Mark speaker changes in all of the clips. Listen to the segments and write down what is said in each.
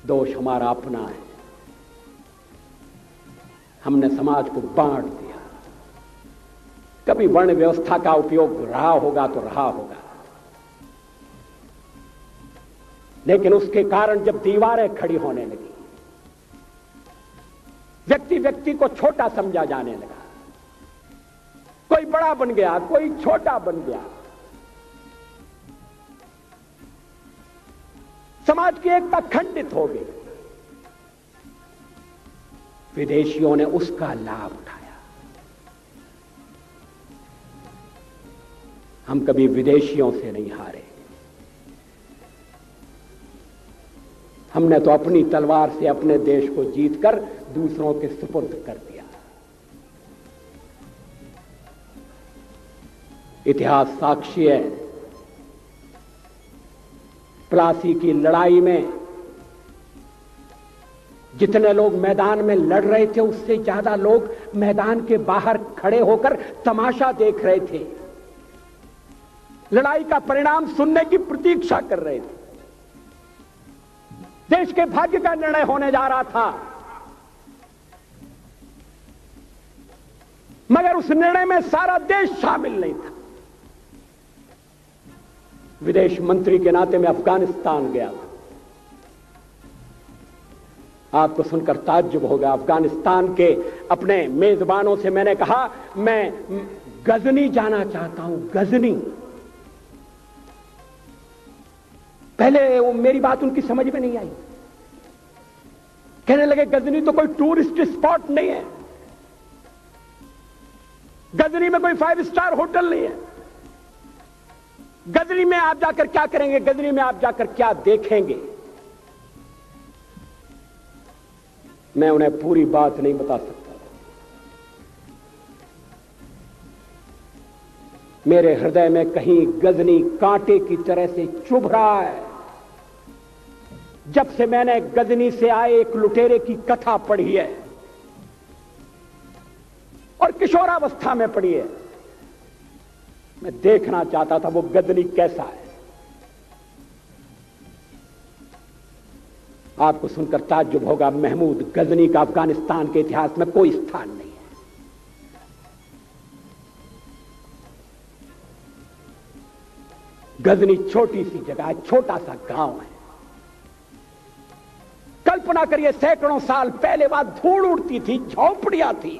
Speaker 1: दोष हमारा अपना है। हमने समाज को बांट दिया। कभी वर्ण व्यवस्था का उपयोग रहा होगा तो रहा होगा, लेकिन उसके कारण जब दीवारें खड़ी होने लगी, व्यक्ति व्यक्ति को छोटा समझा जाने लगा, कोई बड़ा बन गया, कोई छोटा बन गया, समाज की एकता खंडित हो गई। विदेशियों ने उसका लाभ उठाया। हम कभी विदेशियों से नहीं हारे। हमने तो अपनी तलवार से अपने देश को जीतकर दूसरों के सुपुर्द कर दिया। इतिहास साक्षी है, प्लासी की लड़ाई में जितने लोग मैदान में लड़ रहे थे, उससे ज्यादा लोग मैदान के बाहर खड़े होकर तमाशा देख रहे थे, लड़ाई का परिणाम सुनने की प्रतीक्षा कर रहे थे। देश के भाग्य का निर्णय होने जा रहा था, मगर उस निर्णय में सारा देश शामिल नहीं था। विदेश मंत्री के नाते मैं अफगानिस्तान गया था। आपको सुनकर ताज्जुब होगा, अफगानिस्तान के अपने मेजबानों से मैंने कहा मैं गजनी जाना चाहता हूं, गजनी। पहले वो मेरी बात उनकी समझ में नहीं आई। कहने लगे गजनी तो कोई टूरिस्ट स्पॉट नहीं है, गजनी में कोई 5 स्टार होटल नहीं है, गजनी में आप जाकर क्या करेंगे, गजनी में आप जाकर क्या देखेंगे। मैं उन्हें पूरी बात नहीं बता सकता। मेरे हृदय में कहीं गजनी कांटे की तरह से चुभ रहा है। जब से मैंने गजनी से आए एक लुटेरे की कथा पढ़ी है और किशोरावस्था में पढ़ी है, मैं देखना चाहता था वो गजनी कैसा है। आपको सुनकर ताज्जुब होगा, महमूद गजनी का अफगानिस्तान के इतिहास में कोई स्थान नहीं है। गजनी छोटी सी जगह है, छोटा सा गांव है। कल्पना करिए, सैकड़ों साल पहले वहां धूल उड़ती थी, झोंपड़ियां थी,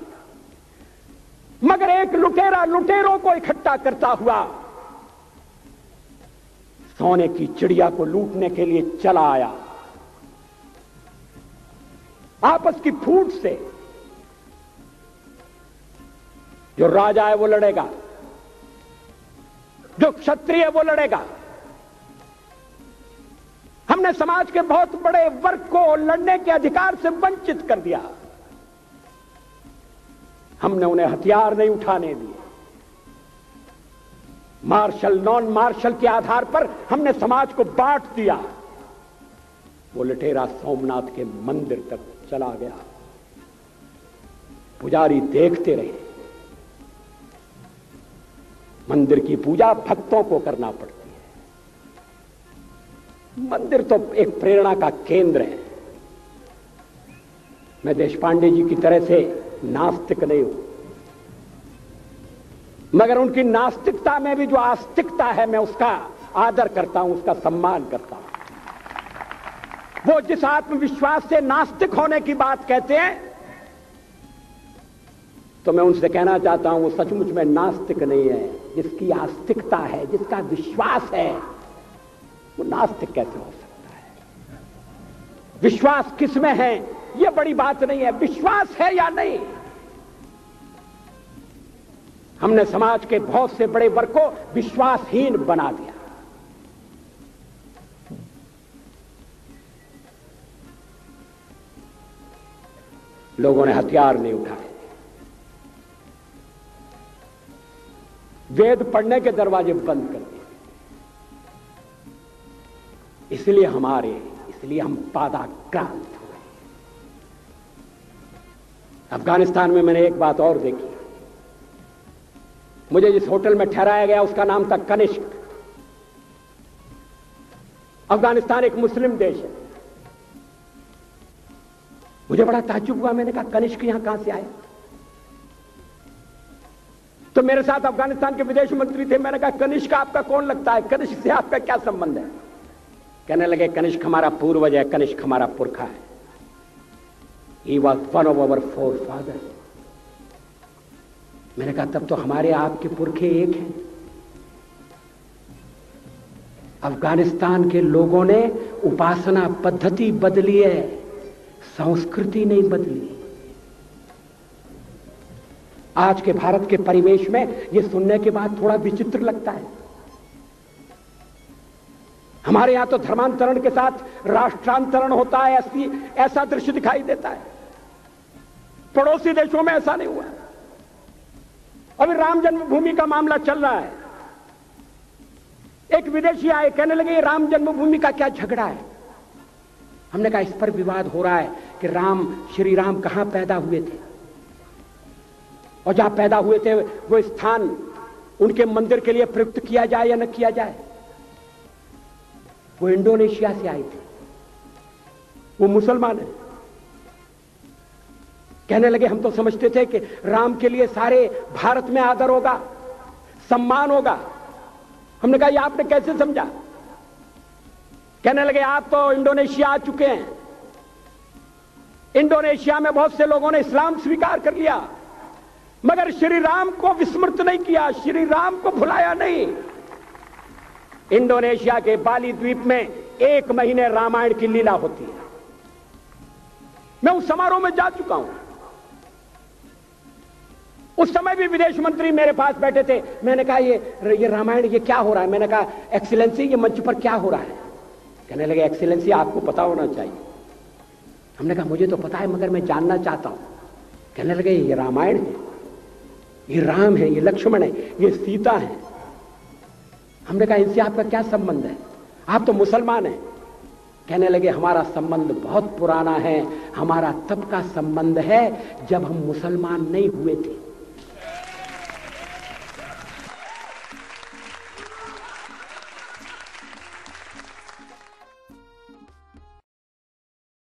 Speaker 1: मगर एक लुटेरा लुटेरों को इकट्ठा करता हुआ सोने की चिड़िया को लूटने के लिए चला आया। आपस की फूट से जो राजा है वो लड़ेगा, जो क्षत्रिय है वो लड़ेगा। हमने समाज के बहुत बड़े वर्ग को लड़ने के अधिकार से वंचित कर दिया। हमने उन्हें हथियार नहीं उठाने दिए। मार्शल नॉन मार्शल के आधार पर हमने समाज को बांट दिया। वो लुटेरा सोमनाथ के मंदिर तक चला गया। पुजारी देखते रहे। मंदिर की पूजा भक्तों को करना पड़ती है। मंदिर तो एक प्रेरणा का केंद्र है। मैं देशपांडे जी की तरह से नास्तिक नहीं हूं, मगर उनकी नास्तिकता में भी जो आस्तिकता है, मैं उसका आदर करता हूं, उसका सम्मान करता हूं। वो जिस आत्मविश्वास से नास्तिक होने की बात कहते हैं, तो मैं उनसे कहना चाहता हूं वो सचमुच में नास्तिक नहीं है। जिसकी आस्तिकता है, जिसका विश्वास है, वो नास्तिक कैसे हो सकता है? विश्वास किसमें है ये बड़ी बात नहीं है, विश्वास है या नहीं। हमने समाज के बहुत से बड़े वर्ग को विश्वासहीन बना दिया। लोगों ने हथियार नहीं उठाए, वेद पढ़ने के दरवाजे बंद कर दिए। इसलिए हम पादाक्रांत हुए। अफगानिस्तान में मैंने एक बात और देखी। मुझे जिस होटल में ठहराया गया उसका नाम था कनिष्क। अफगानिस्तान एक मुस्लिम देश है। मुझे बड़ा ताज्जुब हुआ, मैंने कहा कनिष्क यहां कहां से आए? तो मेरे साथ अफगानिस्तान के विदेश मंत्री थे, मैंने कहा कनिष्क आपका कौन लगता है, कनिष्क से आपका क्या संबंध है? कहने लगे कनिष्क हमारा पूर्वज है, कनिष्क हमारा पुरखा है। He was one of our forefathers। मैंने कहा तब तो हमारे आपके पुरखे एक हैं। अफगानिस्तान के लोगों ने उपासना पद्धति बदली है, संस्कृति नहीं बदली। आज के भारत के परिवेश में यह सुनने के बाद थोड़ा विचित्र लगता है। हमारे यहां तो धर्मांतरण के साथ राष्ट्रांतरण होता है, ऐसा दृश्य दिखाई देता है। पड़ोसी देशों में ऐसा नहीं हुआ। अभी राम जन्मभूमि का मामला चल रहा है। एक विदेशी आए, कहने लगे ये राम जन्मभूमि का क्या झगड़ा है? हमने कहा इस पर विवाद हो रहा है कि श्री राम कहां पैदा हुए थे, और जहां पैदा हुए थे वो स्थान उनके मंदिर के लिए प्रयुक्त किया जाए या न किया जाए। वो इंडोनेशिया से आए थे, वो मुसलमान है। कहने लगे हम तो समझते थे कि राम के लिए सारे भारत में आदर होगा, सम्मान होगा। हमने कहा ये आपने कैसे समझा? कहने लगे आप तो इंडोनेशिया आ चुके हैं, इंडोनेशिया में बहुत से लोगों ने इस्लाम स्वीकार कर लिया, मगर श्री राम को विस्मृत नहीं किया, श्री राम को भुलाया नहीं। इंडोनेशिया के बाली द्वीप में 1 महीने रामायण की लीला होती है। मैं उस समारोह में जा चुका हूं। उस समय भी विदेश मंत्री मेरे पास बैठे थे। मैंने कहा ये रामायण ये क्या हो रहा है? मैंने कहा एक्सीलेंसी ये मंच पर क्या हो रहा है? कहने लगे एक्सीलेंसी आपको पता होना चाहिए। हमने कहा मुझे तो पता है मगर मैं जानना चाहता हूं। कहने लगे ये रामायण है, ये राम है, ये लक्ष्मण है, ये सीता है। हमने कहा इनसे आपका क्या संबंध है? आप तो मुसलमान हैं। कहने लगे हमारा संबंध बहुत पुराना है, हमारा तब का संबंध है जब हम मुसलमान नहीं हुए थे।